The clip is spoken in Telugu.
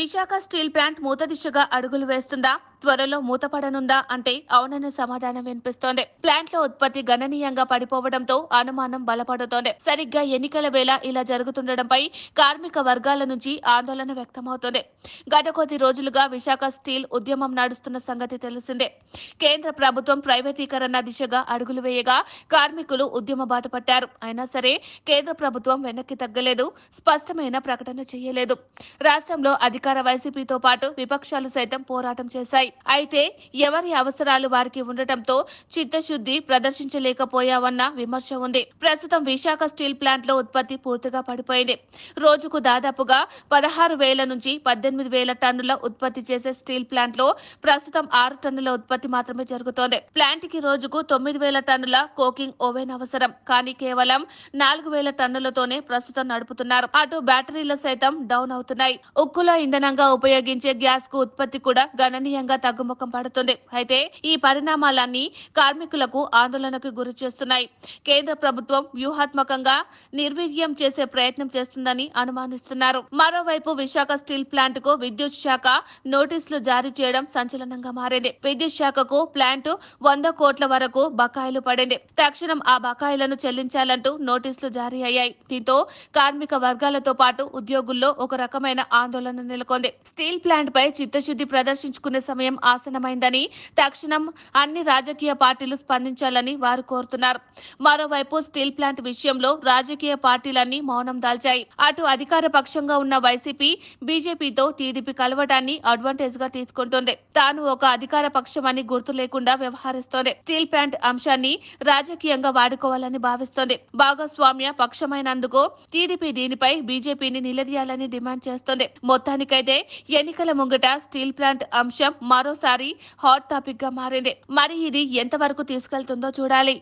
విశాఖ స్టీల్ ప్లాంట్ మూత దిశగా అడుగులు వేస్తుందా? త్వరలో మూతపడనుందా అంటే అవుననే సమాధానం వినిపిస్తోంది. ప్లాంట్ లో ఉత్పత్తి గణనీయంగా పడిపోవడంతో అనుమానం బలపడుతోంది. సరిగ్గా ఎన్నికల వేళ ఇలా జరుగుతుండటంపై కార్మిక వర్గాల నుంచి ఆందోళన వ్యక్తమవుతోంది. గత కొద్ది రోజులుగా విశాఖ స్టీల్ ఉద్యమం నడుస్తున్న సంగతి తెలిసిందే. కేంద్ర ప్రభుత్వం ప్రైవేటీకరణ దిశగా అడుగులు వేయగా కార్మికులు ఉద్యమ బాట పట్టారు. అయినా సరే కేంద్ర ప్రభుత్వం వెనక్కి తగ్గలేదు, స్పష్టమైన ప్రకటన చేయలేదు. రాష్ట్రంలో అధికార వైసీపీతో పాటు విపక్షాలు సైతం పోరాటం చేశాయి. అయితే ఎవరి అవసరాలు వారికి ఉండటంతో చిత్తశుద్ది ప్రదర్శించలేకపోయావన్న విమర్శ ఉంది. ప్రస్తుతం విశాఖ స్టీల్ ప్లాంట్ లో ఉత్పత్తి పూర్తిగా పడిపోయింది. రోజుకు దాదాపుగా 16,000 నుంచి 18,000 టన్నుల ఉత్పత్తి చేసే స్టీల్ ప్లాంట్ లో ప్రస్తుతం 6 టన్నుల ఉత్పత్తి మాత్రమే జరుగుతోంది. ప్లాంట్ కి రోజుకు 9,000 టన్నుల కోకింగ్ ఓవెన్ అవసరం. కానీ కేవలం 4,000 టన్నులతోనే ప్రస్తుతం నడుపుతున్నారు. అటు బ్యాటరీలు సైతం డౌన్ అవుతున్నాయి. ఉక్కులో ఇంధనంగా ఉపయోగించే గ్యాస్ కు ఉత్పత్తి కూడా గణనీయంగా తగ్గుముఖం పడుతుంది. అయితే ఈ పరిణామాలన్నీ కార్మికులకు ఆందోళనకు గురి చేస్తున్నాయి. కేంద్ర ప్రభుత్వం వ్యూహాత్మకంగా నిర్వీర్యం చేసే ప్రయత్నం చేస్తుందని అనుమానిస్తున్నారు. మరోవైపు విశాఖ స్టీల్ ప్లాంట్ కు విద్యుత్ శాఖ నోటీసులు జారీ చేయడం సంచలనంగా మారింది. విద్యుత్ శాఖకు ప్లాంట్ 100 కోట్ల వరకు బకాయిలు పడింది. తక్షణం ఆ బకాయిలను చెల్లించాలంటూ నోటీసులు జారీ అయ్యాయి. దీంతో కార్మిక వర్గాలతో పాటు ఉద్యోగుల్లో ఒక రకమైన ఆందోళన నెలకొంది. స్టీల్ ప్లాంట్ పై చిత్తశుద్ది ప్రదర్శించుకునే సమయం ఆసన్నమైందని, తక్షణం అన్ని రాజకీయ పార్టీలు స్పందించాలని వారు కోరుతున్నారు. మరోవైపు స్టీల్ ప్లాంట్ విషయంలో రాజకీయ పార్టీలన్నీ మౌనం దాల్చాయి. అటు అధికార పక్షంగా ఉన్న వైసీపీ, బీజేపీతో టీడీపీ కలవటాన్ని అడ్వాంటేజ్ గా తీసుకుంటోంది. తాను ఒక అధికార పక్షమని గుర్తు లేకుండా వ్యవహరిస్తోంది. స్టీల్ ప్లాంట్ అంశాన్ని రాజకీయంగా వాడుకోవాలని భావిస్తోంది. భాగస్వామ్య పక్షమైనందుకు టీడీపీ దీనిపై బీజేపీని నిలదీయాలని డిమాండ్ చేస్తోంది. మొత్తానికైతే ఎన్నికల ముంగట స్టీల్ ప్లాంట్ అంశం మరోసారి హాట్ టాపిక్ గా మారింది. మరి ఇది ఎంతవరకు తీసుకెళ్తుందో చూడాలి.